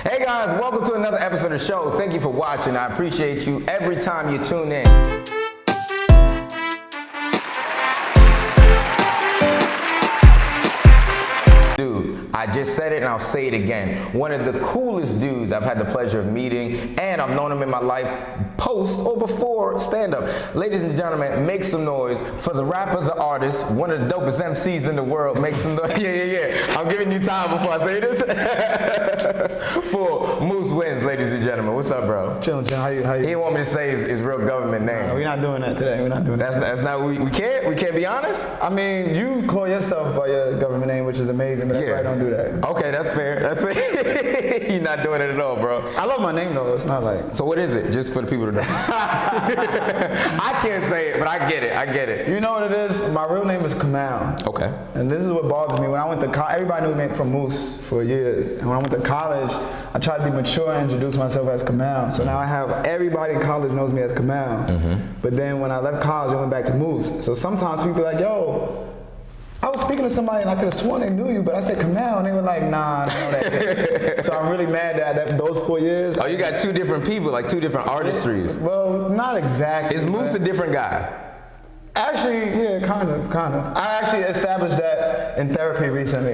Hey guys, welcome to another episode of the show. Thank you for watching. I appreciate you every time you tune in. Dude, I just said it and I'll say it again. One of the coolest dudes I've had the pleasure of meeting, and I've known him in my life post or before stand-up. Ladies and gentlemen, make some noise for the rapper, the artist, one of the dopest MCs in the world. Make some noise. Yeah. I'm giving you time before I say this. For Moosie Wins, ladies and gentlemen. What's up, bro? Chillin'. How you? He didn't want me to say his real government name. No, we're not doing that today. We're not doing that. That's not, we can't be honest? I mean, you call yourself by your government name, which is amazing, but I don't do that. Okay, that's fair. That's it. You're not doing it at all, bro. I love my name though. It's not like. So what is it? Just for the people to know. I can't say it, but I get it. You know what it is? My real name is Kamal. Okay. And this is what bothers me. When I went to college, everybody knew me from Moose for years. And when I went to college, I tried to be mature and introduce myself as Kamal. So now I have everybody in college knows me as Kamal. But then when I left college, I went back to Moose. So sometimes people are like, yo, I was speaking to somebody and I could have sworn they knew you, but I said Kamal, and they were like, nah, I don't know that. So I'm really mad that those 4 years. Oh, you got two different people, like two different artistries. Well, not exactly. Is Moose a different guy? Actually, yeah, kind of. I actually established that in therapy recently.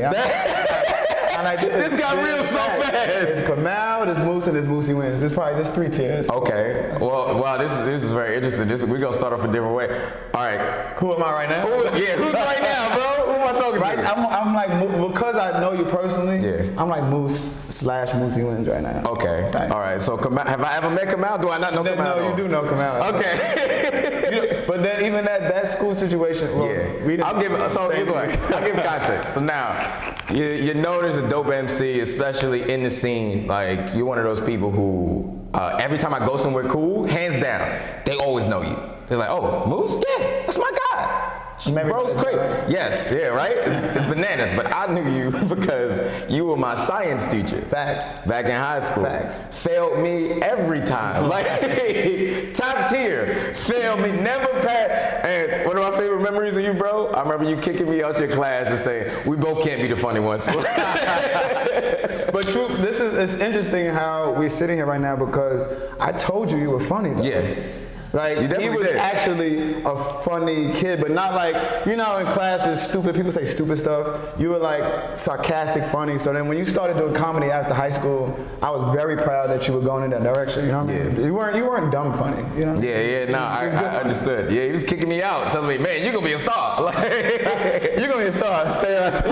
This got real so fast. It's Kamal, there's Moose, and there's Moosie Wins. There's 3 tiers. Okay. Well, wow, this is very interesting. We're gonna start off a different way. All right. Who am I right now? Who's right now, bro? Who am I talking to? I'm like, because I know you personally, I'm like Moose/Moosie Wins right now. Okay. Right. All right. So Kamal, have I ever met Kamal? Do I not know Kamal? No, you do know Kamal. Okay. But then even that school situation. Well, I'll give context. So now, you're known as a dope MC, especially in the scene. Like, you're one of those people who, every time I go somewhere cool, hands down, they always know you. They're like, oh, Moose? Yeah, that's my guy. Bro's crazy. Yes, yeah, right? It's bananas. But I knew you because you were my science teacher. Facts. Back in high school. Facts. Failed me every time. Like, top tier. Failed me, never passed. And one of my favorite memories of you, bro, I remember you kicking me out your class and saying, we both can't be the funny ones. But truth, it's interesting how we're sitting here right now because I told you were funny though. Yeah. Like, he was actually a funny kid, but not like, you know, in classes, stupid, people say stupid stuff. You were like sarcastic, funny. So then when you started doing comedy after high school, I was very proud that you were going in that direction, you know what I mean? You weren't dumb funny, you know? I understood. Yeah, he was kicking me out, telling me, man, you're gonna be a star. Like, you're gonna be a star, stay out.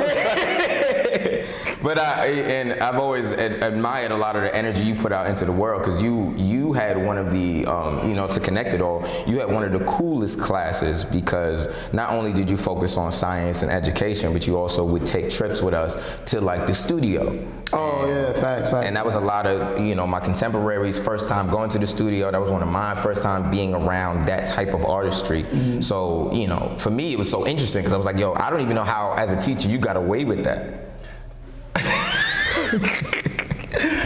But I've always admired a lot of the energy you put out into the world because you had one of the, to connect it all, you had one of the coolest classes because not only did you focus on science and education, but you also would take trips with us to like the studio. Oh, yeah, facts. And that was a lot of, my contemporaries' first time going to the studio. That was one of my first time being around that type of artistry. So, for me, it was so interesting because I was like, yo, I don't even know how, as a teacher, you got away with that.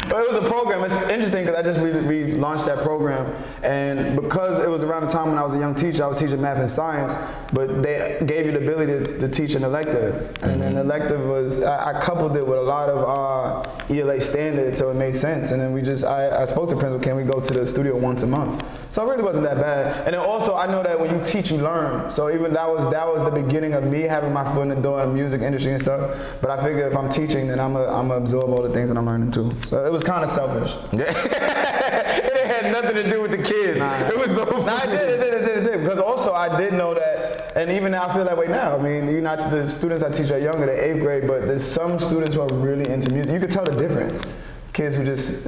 But it was a program. It's interesting because I just relaunched that program, and because it was around the time when I was a young teacher, I was teaching math and science, but they gave you the ability to teach an elective, and then the elective was, I coupled it with a lot of ELA standards, so it made sense, and then I spoke to the principal, can we go to the studio once a month? So it really wasn't that bad. And then also, I know that when you teach, you learn. So even that was the beginning of me having my foot in the door in the music industry and stuff. But I figure if I'm teaching, then I'm gonna absorb all the things that I'm learning too. So it was kind of selfish. It had nothing to do with the kids. It was so funny. Nah, it did. Because also I did know that, and even now I feel that way now. I mean, the students I teach are younger, they're 8th grade, but there's some students who are really into music. You can tell the difference. Kids who just,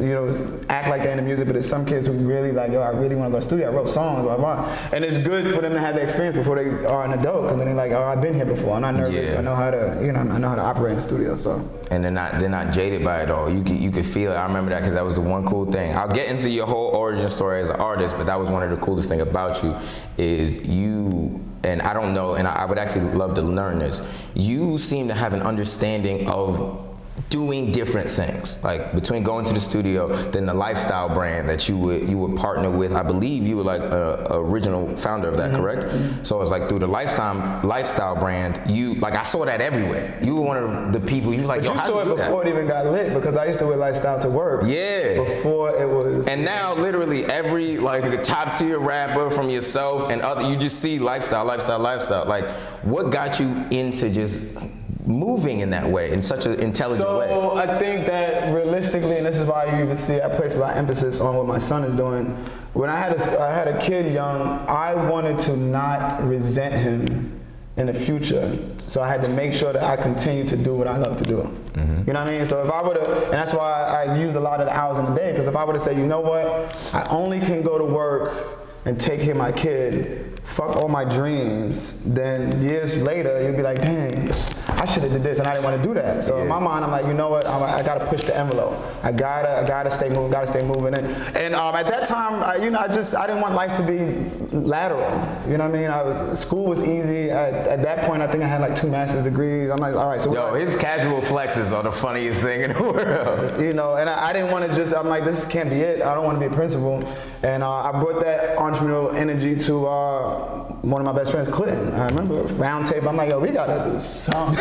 act like they're into music, but there's some kids who really like, yo, I really want to go to the studio. I wrote songs, blah, blah. And it's good for them to have the experience before they are an adult, because then they're like, oh, I've been here before. I'm not nervous. I know how to, I know how to operate in the studio. So. And they're not jaded by it all. You could feel it. I remember that because that was the one cool thing. I'll get into your whole origin story as an artist, but that was one of the coolest thing about you is you. And I don't know, and I would actually love to learn this. You seem to have an understanding of doing different things, like between going to the studio, then the lifestyle brand that you would partner with. I believe you were like a original founder of that, correct? So it's like through the lifestyle brand, you like I saw that everywhere. You were one of the people. You were like, but yo, you how saw do you it do before that? it even got lit because I used to wear lifestyle to work. Yeah. Before it was. And now, literally every like a top tier rapper from yourself and other, you just see lifestyle. Like, what got you into just moving in that way, in such an intelligent way? So I think that realistically, and this is why you even see I place a lot of emphasis on what my son is doing. When I had a kid young, I wanted to not resent him in the future. So I had to make sure that I continue to do what I love to do. You know what I mean? So if I would have, and that's why I use a lot of the hours in the day, because if I would have said, you know what, I only can go to work and take care of my kid, fuck all my dreams, then years later you'll be like, dang, I should have did this, and I didn't want to do that. So in my mind, I'm like, you know what, I gotta push the envelope. I gotta stay moving, And at that time, I didn't want life to be lateral. You know what I mean? School was easy. At that point, I think I had like 2 master's degrees. I'm like, all right, so yo, his casual flexes are the funniest thing in the world. You know, and I didn't want to I'm like, this can't be it. I don't want to be a principal. And I brought that entrepreneurial energy to one of my best friends, Clinton. I remember round table. I'm like, yo, we gotta do something.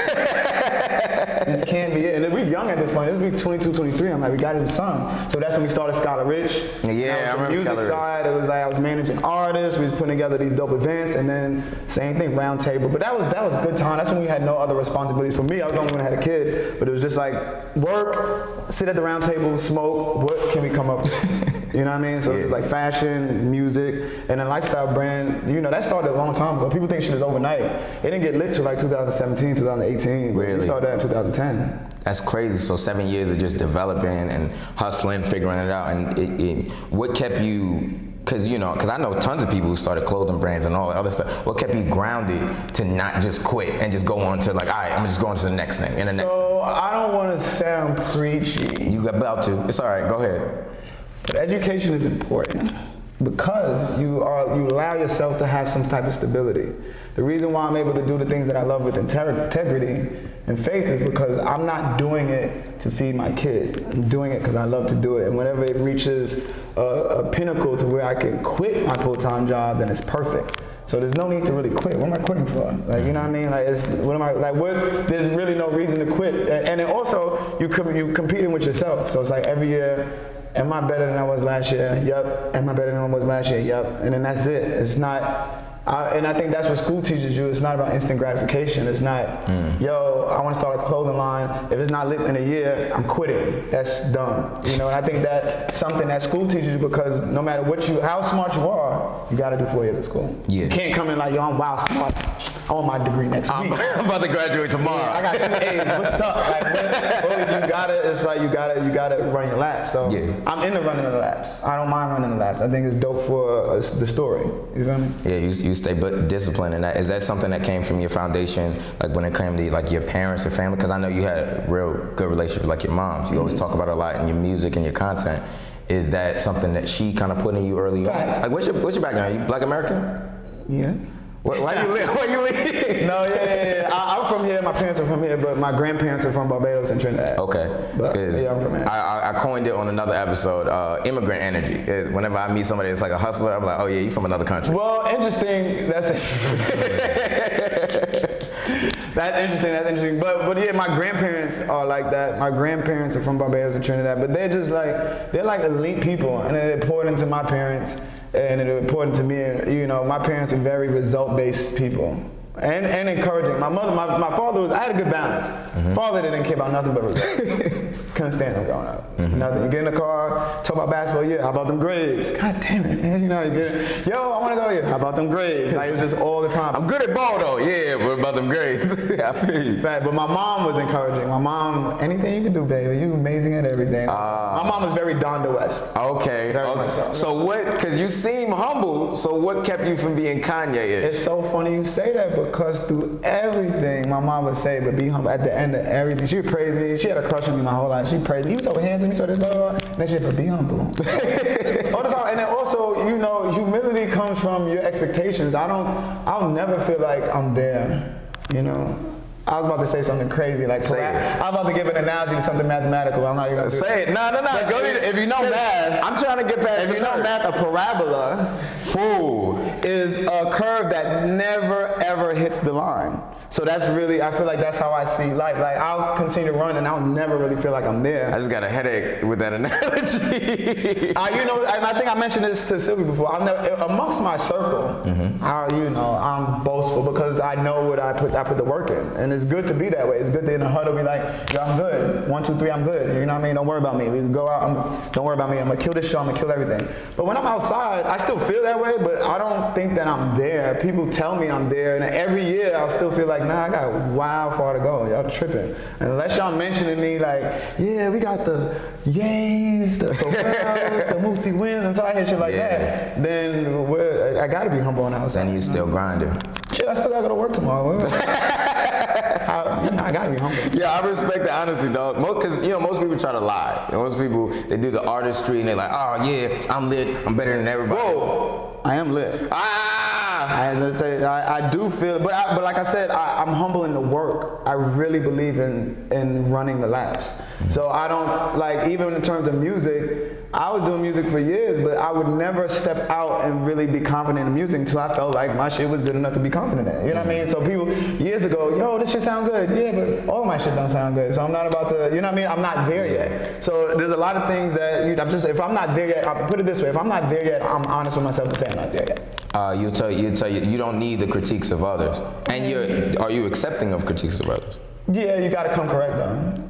This can't be it. And we're young at this point. This was 22, 23. I'm like, we gotta do something. So that's when we started Scholar Rich. Yeah, I remember the music side. It was like I was managing artists. We was putting together these dope events, and then same thing, round table. But that was a good time. That's when we had no other responsibilities. For me, I was the only one that had a kid. But it was just like work, sit at the round table, smoke. What can we come up with? You know what I mean? So it was like fashion, music, and then lifestyle brand. You know, that started a long time ago. People think shit is overnight. It didn't get lit till like 2017, 2018. Really? We started that in 2010. That's crazy. So 7 years of just developing and hustling, figuring it out. And what kept you, because I know tons of people who started clothing brands and all that other stuff. What kept you grounded to not just quit and just go on to like, all right, I'm just going to the next thing and the next thing? So I don't want to sound preachy. You about to. It's all right. Go ahead. But education is important because you allow yourself to have some type of stability. The reason why I'm able to do the things that I love with integrity and faith is because I'm not doing it to feed my kid. I'm doing it because I love to do it. And whenever it reaches a pinnacle to where I can quit my full-time job, then it's perfect. So there's no need to really quit. What am I quitting for? Like, you know what I mean? Like, there's really no reason to quit. And then also, you competing with yourself. So it's like every year, am I better than I was last year? Yup. Am I better than I was last year? Yup. And then that's it. It's not, and I think that's what school teaches you. It's not about instant gratification. It's not, yo, I want to start a clothing line. If it's not lit in a year, I'm quitting. That's dumb. You know, and I think that's something that school teaches you because no matter how smart you are, you got to do 4 years of school. Yeah. You can't come in like, yo, I'm wild smart. I want my degree next week. I'm about to graduate tomorrow. Yeah, I got 2 A's. What's up? Like, you gotta run your laps. So I'm in the running of the laps. I don't mind running the laps. I think it's dope for the story. You feel me? Yeah, you stay disciplined in that. Is that something that came from your foundation, like when it came to like your parents and family? Because I know you had a real good relationship with like your moms. You always talk about it a lot in your music and your content. Is that something that she kind of put in you early on? Like, what's your background? You Black American? Yeah. Why you leave? No, yeah. I'm from here. My parents are from here, but my grandparents are from Barbados and Trinidad. Okay. But, yeah, I'm from here. I coined it on another episode, immigrant energy. Whenever I meet somebody that's like a hustler, I'm like, oh yeah, you from another country. Well, interesting. That's interesting. But yeah, my grandparents are like that. My grandparents are from Barbados and Trinidad, but they're like elite people, and it poured into my parents. And it was important to me, and my parents were very result-based people. And encouraging. My father I had a good balance. Father didn't care about nothing but results. Couldn't stand him growing up. Nothing. You get in the car, talk about basketball, yeah, how about them grades? God damn it, man. You get, yo, I want to go here. How about them grades? Like, it was just all the time. I'm good at ball though, yeah, but about them grades. I feel you. Right, but my mom was encouraging. My mom, anything you can do, baby. You're amazing at everything. My mom was very Donda West. Okay. Very much so. So what, because you seem humble, so what kept you from being Kanye-ish? It's so funny you say that, because through everything, my mom would say, but be humble. At the end of everything, she would praise me. She had a crush on me my whole life. She praised me. You so handsome, you so this, blah, blah, blah. And then she said, but be humble. All the time. And then also, humility comes from your expectations. I'll never feel like I'm there, I was about to say something crazy, like Say it. I was about to give an analogy to something mathematical. I'm not even gonna do Say it. No. Go ahead. If you know math, I'm trying to get past. if you know math, a parabola is a curve that never ever hits the line. So that's really, I feel like that's how I see life. Like I'll continue to run and I'll never really feel like I'm there. I just got a headache with that analogy. You know, and I think I mentioned this to Sylvia before. I'll never, amongst my circle, I'm boastful because I know what I put the work in, and it's good to be that way. It's good to in the huddle be like, yo, I'm good. 1, 2, 3, I'm good. You know what I mean? Don't worry about me. We can go out. Don't worry about me. I'm gonna kill this show. I'm gonna kill everything. But when I'm outside, I still feel that way, but I don't think that I'm there. People tell me I'm there, and every year I'll still feel like, nah, I got wild far to go. Y'all tripping. And unless y'all mentioning me like, yeah, we got the Yays, the Pharrells, the Moosie Wins, until I hear shit like that, then I gotta be humble on the outside. And you still grinding. Shit, I still gotta go to work tomorrow. I gotta be humble. Yeah, I respect the honesty, dog. Because most people try to lie. Most people, they do the artistry and they're like, oh yeah, I'm lit, I'm better than everybody. Whoa, I am lit. I do feel, but like I said, I'm humble in the work. I really believe in running the laps. So I don't, like, even in terms of music, I was doing music for years, but I would never step out and really be confident in music until I felt like my shit was good enough to be confident in. You know what I mean? So people, years ago, yo, this shit sound good. Yeah, but all my shit don't sound good. So I'm not about to, you know what I mean? I'm not there yet. So there's a lot of things that, if I'm not there yet, I'll put it this way, if I'm not there yet, I'm honest with myself to say I'm not there yet. You tell you don't need the critiques of others. And are you accepting of critiques of others? Yeah, you gotta come correct though.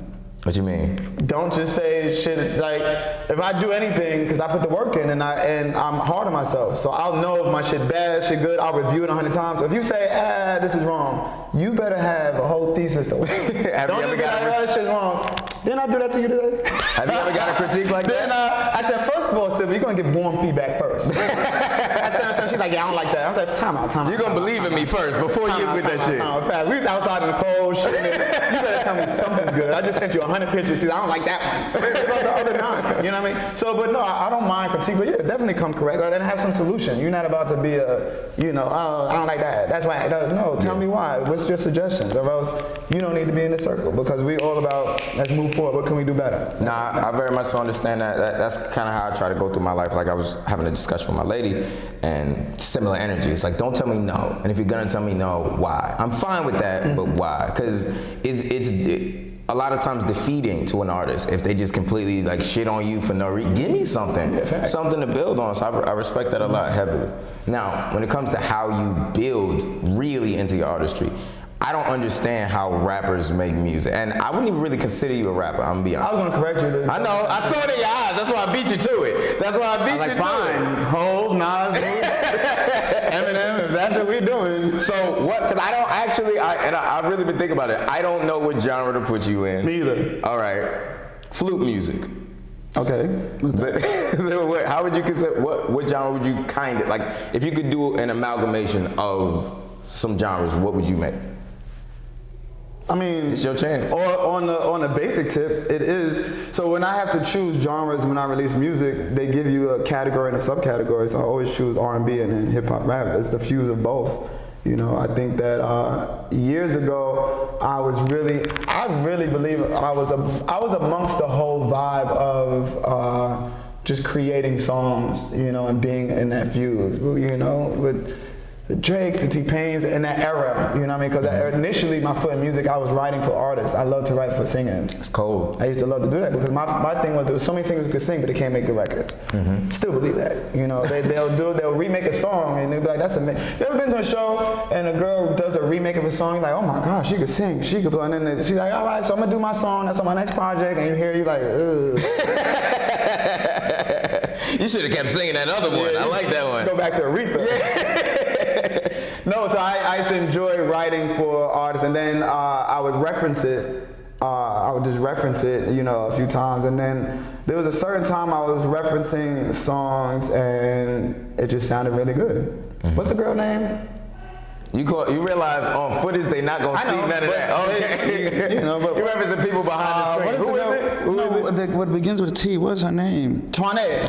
What you mean? Don't just say shit like, if I do anything, because I put the work in and I'm hard on myself, so I'll know if my shit bad, shit good, I'll review it 100 times. So if you say, this is wrong, you better have a whole thesis though. Don't just be like, this shit's wrong. Didn't I do that to you today? Have you ever got a critique like that? Then I said, first of all, Sylvia, you're gonna get warm feedback first. I said, she's like, yeah, I don't like that. I was like, time out. You're gonna believe in me first before you with that shit. We was outside in the cold, shit. You better tell me something's good. I just sent you 100 pictures. See, I don't like that one. What about the other 9? You know what I mean? So, but no, I don't mind critique, but yeah, definitely come correct and have some solution. You're not about to be I don't like that. That's why. No, tell me why. What's your suggestions? Or else you don't need to be in this circle because we all about, let's move forward. What can we do better? Nah, I very much so understand that. That's kind of how I try to go through my life. Like I was having a discussion with my lady and similar energy. It's like, don't tell me no. And if you're gonna tell me no, why? I'm fine with that, but why? Because it's a lot of times defeating to an artist if they just completely like shit on you for no reason. Give me something, something to build on. So I respect that a lot heavily. Now, when it comes to how you build really into your artistry, I don't understand how rappers make music, and I wouldn't even really consider you a rapper. I'm gonna be honest. I was gonna correct you. I know. I saw it in your eyes. That's why I beat you to it. That's why I beat you to it. Hov, Nas, Eminem. If that's what we're doing. So what? Because I don't actually. I've really been thinking about it. I don't know what genre to put you in. Me either. All right. Flute music. Okay. How would you consider? What genre would you kind of like? If you could do an amalgamation of some genres, what would you make? I mean, it's your chance. Or on the basic tip, it is. So when I have to choose genres when I release music, they give you a category and a subcategory. So I always choose R&B and then hip hop rap. It's the fuse of both. I think that years ago, I really believe I was amongst the whole vibe of just creating songs, and being in that fuse, with the Drakes, the T-Pains, in that era, you know what I mean? Because initially, my foot in music, I was writing for artists. I love to write for singers. It's cold. I used to love to do that because my thing was there was so many singers who could sing, but they can't make good records. Still believe that. They'll remake a song and they'll be like, that's amazing. You ever been to a show and a girl does a remake of a song, you're like, oh my gosh, she could sing, she could play, and then she's like, all right, so I'm gonna do my song, that's on my next project, and you hear you like, ugh. You should have kept singing that other one. I like that one. Go back to Aretha. No, so I used to enjoy writing for artists, and then I would reference it. I would just reference it, a few times, and then there was a certain time I was referencing songs, and it just sounded really good. What's the girl name? You realize on footage they not gonna see none of that. Okay. But you referencing people behind the screen. Who is it? What begins with a T? What's her name? Twanay.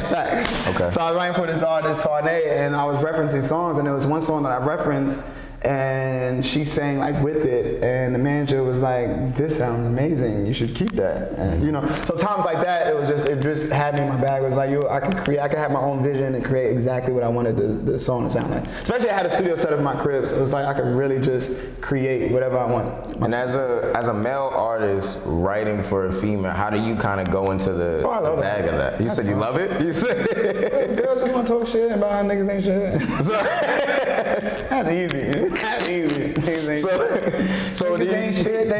Okay. So I was writing for this artist, Twanay, and I was referencing songs, and there was one song that I referenced, and she sang like with it, and the manager was like, "This sounds amazing. You should keep that." And you know, so times like that, it just had me in my bag. It was like, I could have my own vision and create exactly what I wanted the song to sound like. Especially I had a studio set up in my crib, so it was like I could really just create whatever I want. And as a male artist writing for a female, how do you kind of go into the bag of that? You said you love it? You said girls just want to talk shit about how niggas ain't shit. That's easy. That's easy. So niggas ain't shit.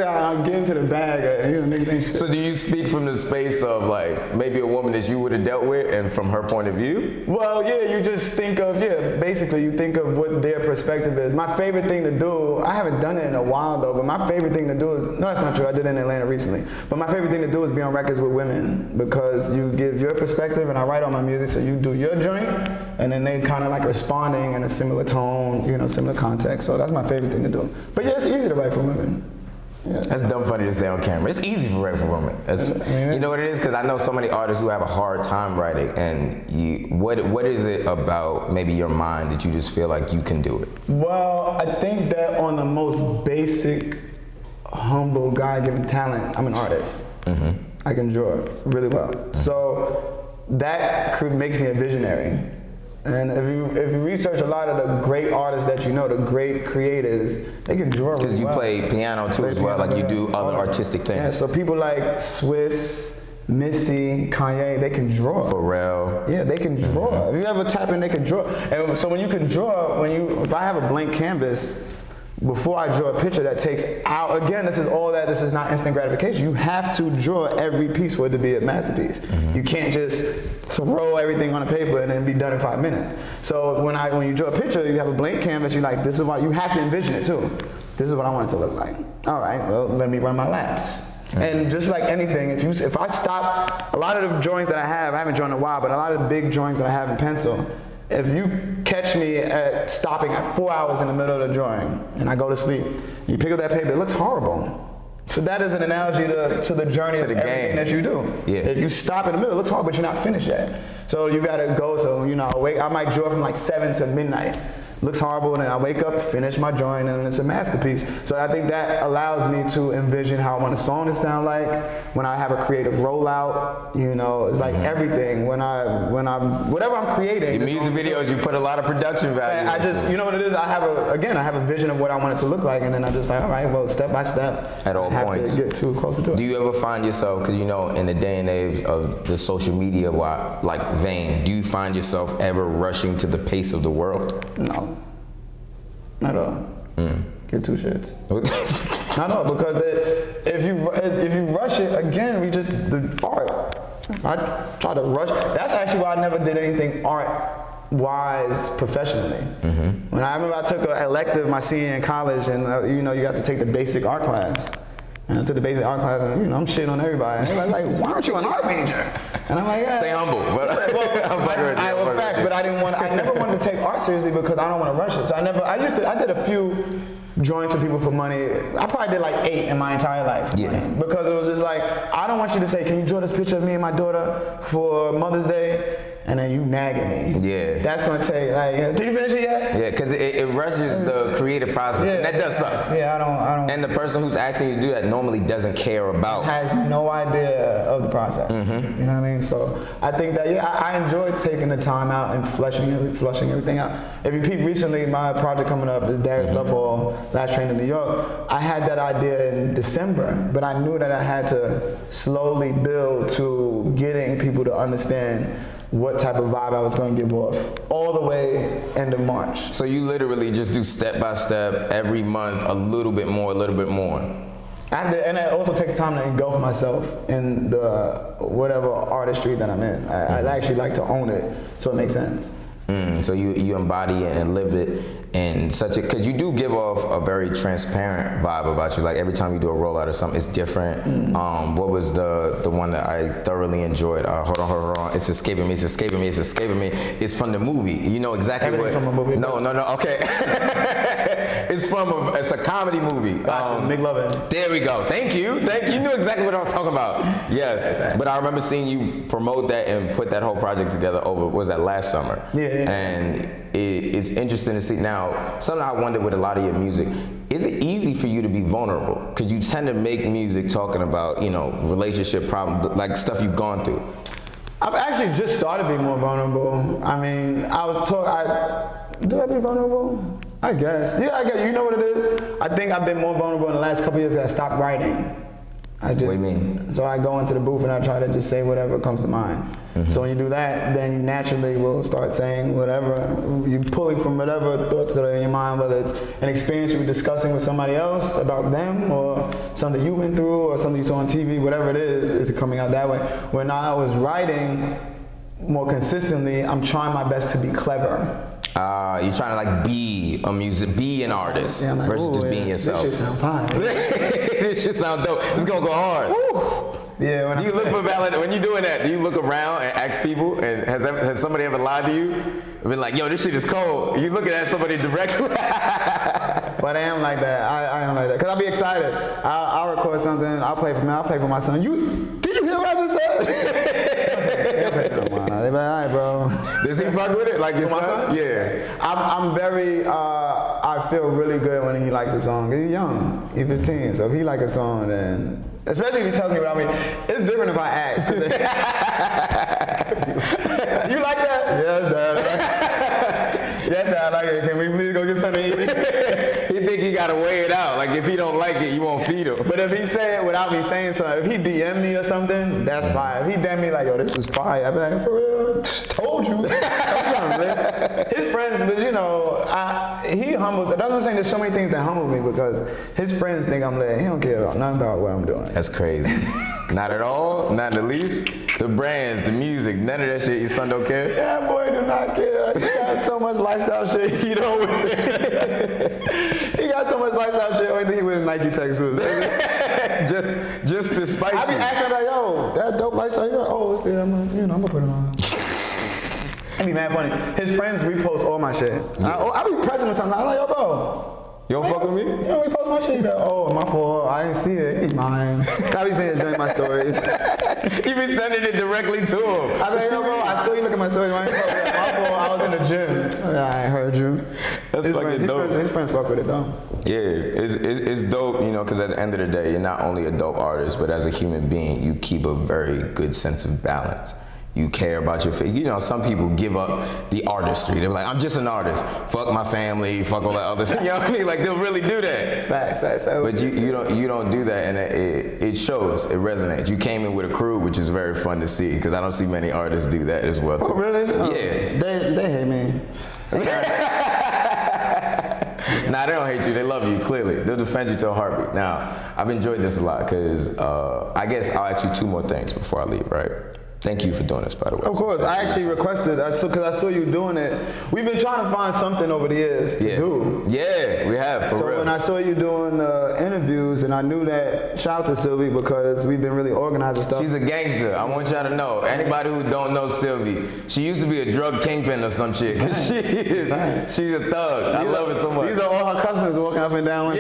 I'll get into the bag. Niggas ain't shit. So do you speak from the space of like maybe a woman that you would have dealt with, and from her point of view? Well, yeah, you just think of basically you think of what their perspective is. My favorite thing to do, I haven't done it in a while though, but my favorite thing to do is, no, that's not true. I did it in Atlanta recently. But my favorite thing to do is be on records with women, because you give your perspective, and I write all my music, so you do your joint, and then they kind of like responding in a similar tone, similar context. So that's my favorite thing to do. But yeah, it's easy to write for women. Yeah. That's dumb funny to say on camera. It's easy to write for women. You know what it is? Because I know so many artists who have a hard time writing, and what is it about maybe your mind that you just feel like you can do it? Well, I think that on the most basic, humble, God-given talent, I'm an artist. Mm-hmm. I can draw really well. Mm-hmm. So that makes me a visionary. And if you research a lot of the great artists that the great creators, they can draw really well. Because you play piano too as well, like you do other artistic things. Yeah, so people like Swiss, Missy, Kanye, they can draw. Pharrell. Yeah, they can draw. Mm-hmm. If you ever tap in, they can draw. And so when you can draw, if I have a blank canvas, before I draw a picture that takes out, again, this is not instant gratification. You have to draw every piece for it to be a masterpiece. Mm-hmm. You can't just throw everything on a paper and then be done in 5 minutes. So when you draw a picture, you have a blank canvas, you're like, this is what, you have to envision it too. This is what I want it to look like. All right, well, let me run my laps. Mm-hmm. And just like anything, if I stop, a lot of the drawings that I haven't drawn in a while, but a lot of the big drawings that I have in pencil, if you catch me at stopping at 4 hours in the middle of the drawing and I go to sleep, you pick up that paper, it looks horrible. So that is an analogy to the journey of everything that you do. Yeah. If you stop in the middle, it looks horrible, but you're not finished yet. So you gotta go, I might draw from like 7 to midnight. Looks horrible, and then I wake up, finish my drawing, and it's a masterpiece. So I think that allows me to envision how I want a song to sound like. When I have a creative rollout, it's like everything. When I'm whatever I'm creating. Your music videos, you put a lot of production value. I just, you know what it is? I have a vision of what I want it to look like, and then I just like, all right, well, step by step. At all points. To get too closer to it. Do you ever find yourself, because in the day and age of the social media vein, do you find yourself ever rushing to the pace of the world? No. Not at all. Give two shits. Not at all, because if you rush it, again, the art. If I try to rush, that's actually why I never did anything art-wise professionally. Mm-hmm. When I remember I took an elective my senior year in college, and you got to take the basic art class. And I took the basic art class, and I'm shitting on everybody. And everybody's like, "Why aren't you an art major?" And I'm like, yeah. Stay humble. But I never wanted to take art seriously because I don't want to rush it. So I did a few drawings for people for money. I probably did like 8 in my entire life. Yeah. Because it was just like, I don't want you to say, "Can you draw this picture of me and my daughter for Mother's Day?" And then you nagging me. Yeah. That's gonna take did you finish it yet? Yeah, because it rushes the creative process. Yeah. And that does suck. Yeah, I don't. And the person who's asking you to do that normally doesn't care about. Has no idea of the process. Mm-hmm. You know what I mean? So I think that I enjoyed taking the time out and flushing everything out. If you peep recently, my project coming up is Darius Lovell, Last Train to New York. I had that idea in December, but I knew that I had to slowly build to getting people to understand what type of vibe I was going to give off all the way end of March. So you literally just do step by step every month, a little bit more. And it also takes time to engulf myself in the whatever artistry that I'm in. I actually like to own it, so it makes sense. So you embody it and live it in such a, because you do give off a very transparent vibe about you. Like every time you do a rollout or something, it's different. What was the one that I thoroughly enjoyed? Hold on. It's escaping me. It's from the movie. You know exactly Everything what. From a movie. No. Okay. It's it's a comedy movie. McLovin. There we go. Thank you. You knew exactly what I was talking about. Yes. Exactly. But I remember seeing you promote that and put that whole project together was that last summer? Yeah. And it's interesting to see. Now, something I wonder with a lot of your music, is it easy for you to be vulnerable? Because you tend to make music talking about, relationship problems, like stuff you've gone through. I've actually just started being more vulnerable. I mean, do I be vulnerable? I guess. Yeah, I guess. You know what it is? I think I've been more vulnerable in the last couple of years because I stopped writing. What do you mean? So I go into the booth and I try to just say whatever comes to mind. Mm-hmm. So when you do that, then you naturally will start saying whatever. You're pulling from whatever thoughts that are in your mind, whether it's an experience you were discussing with somebody else about them, or something you went through, or something you saw on TV, whatever it is coming out that way. When I was writing more consistently, I'm trying my best to be clever. You're trying to be an artist versus just being yourself. This shit sound fine. This shit sound dope. It's gonna go hard. Woo. Yeah. Do you look for validation when you're doing that? Do you look around and ask people? And has somebody ever lied to you? Been like, yo, this shit is cold. You looking at somebody directly? But I am like that. I am like that. Cause I'll be excited. I'll record something. I'll play for my son. Did you hear what I just said? They be like, all right, bro. Does he fuck with it? Like your son? Yeah. I'm very. I feel really good when he likes a song. He's young. He's 15. So if he likes a song, then especially if he tells me what I mean, it's different if I ask. You like that? Yes, Dad. Yes, Dad. I like it. Can we please go get something to eat? He think he gotta weigh it out. Like if he don't like it, you won't feed him. But if he say it without me saying something, if he DM me or something, that's fire. If he DM me like, yo, this is fire, I be like, for real? Told you. His friends, but he humbles. That's what I'm saying. There's so many things that humble me because his friends think I'm lit. He don't care about nothing about what I'm doing. That's crazy. Not at all. Not in the least. The brands, the music, none of that shit. Your son don't care. Yeah, boy, do not care. He got so much lifestyle shit. He don't. He got so much lifestyle shit. Only thing he wears Nike Texas. just to spite you. I be asking like, yo, that dope lifestyle. He like, oh, it's there. I'm gonna put it on. It'd be mad funny. His friends repost all my shit. Yeah. I be pressing him something. I'm like, yo, bro. You don't fuck with me? You don't repost my shit. He go, oh, my fault. I didn't see it. He's mine. I be saying it during my stories. You be sending it directly to him. I be like, yo, bro, I saw you look at my stories. My fault. I was in the gym. I heard you. That's fucking dope. His friends fuck with it though. Yeah, it's dope, because at the end of the day, you're not only a dope artist, but as a human being, you keep a very good sense of balance. You care about your face. Some people give up the artistry. They're like, I'm just an artist. Fuck my family. Fuck all that other stuff. You know what I mean? Like they'll really do that. Facts. But you don't do that, and it shows. It resonates. You came in with a crew, which is very fun to see, because I don't see many artists do that as well too. Oh, really? Yeah. They hate me. Nah, they don't hate you. They love you, clearly. They'll defend you to a heartbeat. Now, I've enjoyed this a lot, because I guess I'll ask you two more things before I leave, right? Thank you for doing this, by the way. Of course. I actually requested, because I saw you doing it. We've been trying to find something over the years to do. Yeah, we have, for real. So when I saw you doing the interviews, and I knew that, shout out to Sylvie, because we've been really organizing stuff. She's a gangster. I want y'all to know. Anybody who don't know Sylvie, she used to be a drug kingpin or some shit. Cause she's a thug. I love it so much. These are all her customers walking up and down.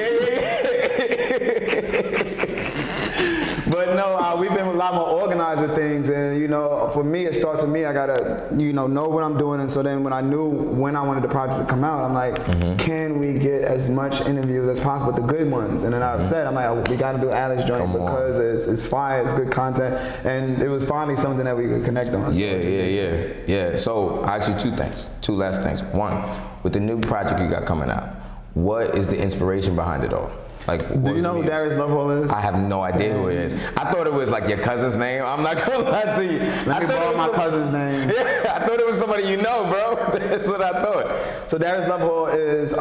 But no, we've been a lot more organized with things, and for me, it starts with me. I gotta, know what I'm doing, and so then when I knew when I wanted the project to come out, I'm like, can we get as much interviews as possible, the good ones? And then I've said, I'm like, we gotta do Alex joint because it's fire, it's good content, and it was finally something that we could connect on. Yeah. So actually, two last things. One, with the new project you got coming out, what is the inspiration behind it all? Like, do you know who Darius Lovehall is? I have no idea who it is. I thought it was like your cousin's name. I'm not gonna lie to you. Let me borrow my cousin's name. Yeah, I thought it was somebody bro. That's what I thought. So Darius Lovehall is,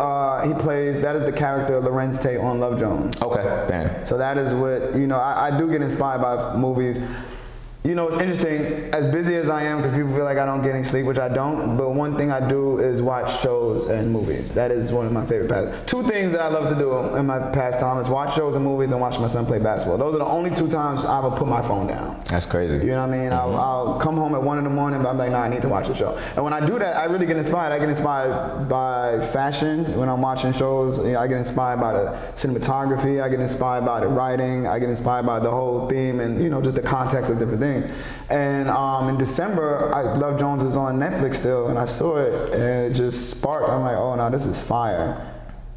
that is the character Lorenz Tate on Love Jones. Okay, bam. So that is what, I do get inspired by movies. You know, it's interesting, as busy as I am, because people feel like I don't get any sleep, which I don't, but one thing I do is watch shows and movies. That is one of my favorite pastimes. Two things that I love to do in my pastime is watch shows and movies and watch my son play basketball. Those are the only two times I will put my phone down. That's crazy. You know what I mean? I'll come home at 1 in the morning, but I'm like, nah, I need to watch a show. And when I do that, I really get inspired. I get inspired by fashion when I'm watching shows. You know, I get inspired by the cinematography. I get inspired by the writing. I get inspired by the whole theme and, you know, just the context of different things. And in December, Love Jones is on Netflix still, and I saw it, and it just sparked. I'm like, oh no, this is fire.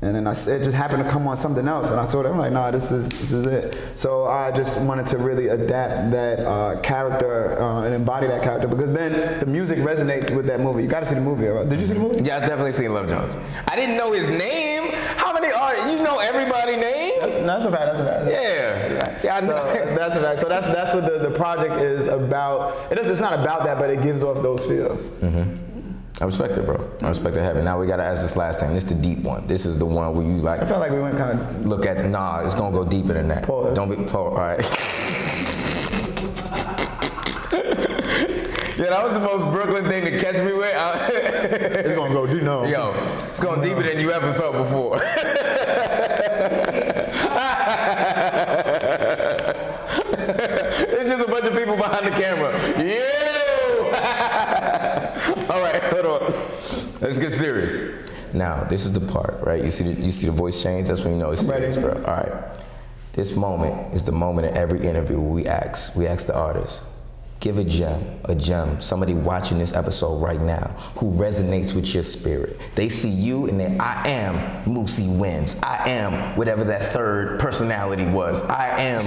And then it just happened to come on something else, and I saw it. I'm like, nah, this is it. So I just wanted to really adapt that character and embody that character, because then the music resonates with that movie. You got to see the movie, right? Did you see the movie? Yeah, I've definitely seen Love Jones. I didn't know his name. How many artists? You know everybody's name? That's a fact. Yeah, I know. So that's a fact. So that's what the project is about. It's not about that, but it gives off those feels. I respect it, bro. I respect it heavy. Now we gotta ask this last thing. This is the deep one. This is the one where you like. I felt like we went kind of. Look at nah. It's gonna go deeper than that. Pause. Don't be pause. All right. Yeah, that was the most Brooklyn thing to catch me with. It's gonna go deep. No. Yo, it's going deeper than you ever felt before. It's just a bunch of people behind the camera. Yeah. All right, hold on. Let's get serious. Now, this is the part, right? You see the voice change? That's when you know it's serious, bro. All right. This moment is the moment in every interview where we ask the artist, give a gem, somebody watching this episode right now who resonates with your spirit. They see you and they, I am Moosie Wins. I am whatever that third personality was. I am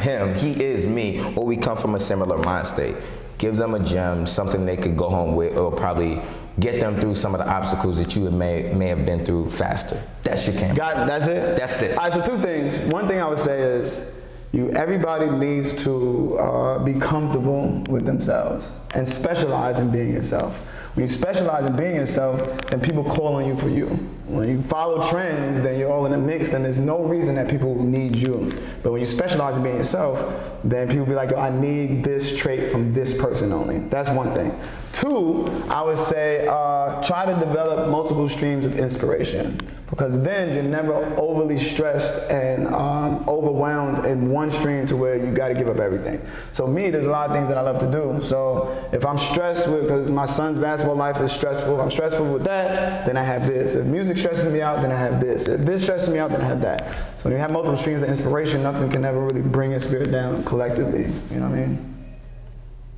him. He is me. Or we come from a similar mind state. Give them a gem, something they could go home with, or probably get them through some of the obstacles that you may have been through faster. That's your campaign. That's it? That's it. All right, so two things. One thing I would say is, everybody needs to be comfortable with themselves and specialize in being yourself. When you specialize in being yourself, then people call on you for you. When you follow trends, then you're all in a mix, then there's no reason that people need you. But when you specialize in being yourself, then people be like, yo, I need this trait from this person only. That's one thing. Two, I would say try to develop multiple streams of inspiration, because then you're never overly stressed and overwhelmed in one stream to where you got to give up everything. So me, there's a lot of things that I love to do. So if I'm stressed because my son's basketball life is stressful, if I'm stressful with that, then I have this. If music stresses me out, then I have this. If this stresses me out, then I have that. So when you have multiple streams of inspiration, nothing can ever really bring your spirit down collectively. You know what I mean?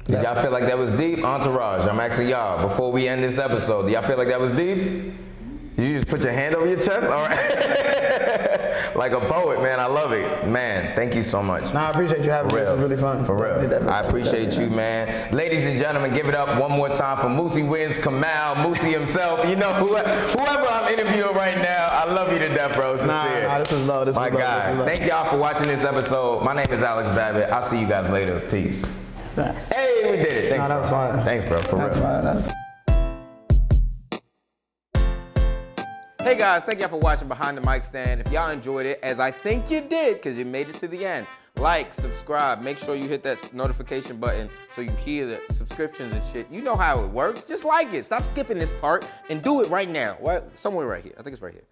Did y'all feel like that was deep? Entourage, I'm asking y'all, before we end this episode, do y'all feel like that was deep? You just put your hand over your chest? All right. Like a poet, man. I love it. Man, thank you so much. Nah, I appreciate you having me. This was really fun. For real. I appreciate you, man. Ladies and gentlemen, give it up one more time for Moosie Wins, Kamal, Moosie himself. You know, whoever I'm interviewing right now, I love you to death, bro. Sincere. Nah, this was love. This was My love. God. Thank y'all for watching this episode. My name is Alex Babbitt. I'll see you guys later. Peace. Thanks. Hey, we did it. Thanks, that was fine. Thanks, bro. For real. That was fine. Hey guys, thank y'all for watching Behind the Mic Stand. If y'all enjoyed it, as I think you did, because you made it to the end, like, subscribe, make sure you hit that notification button so you hear the subscriptions and shit. You know how it works. Just like it. Stop skipping this part and do it right now. Somewhere right here. I think it's right here.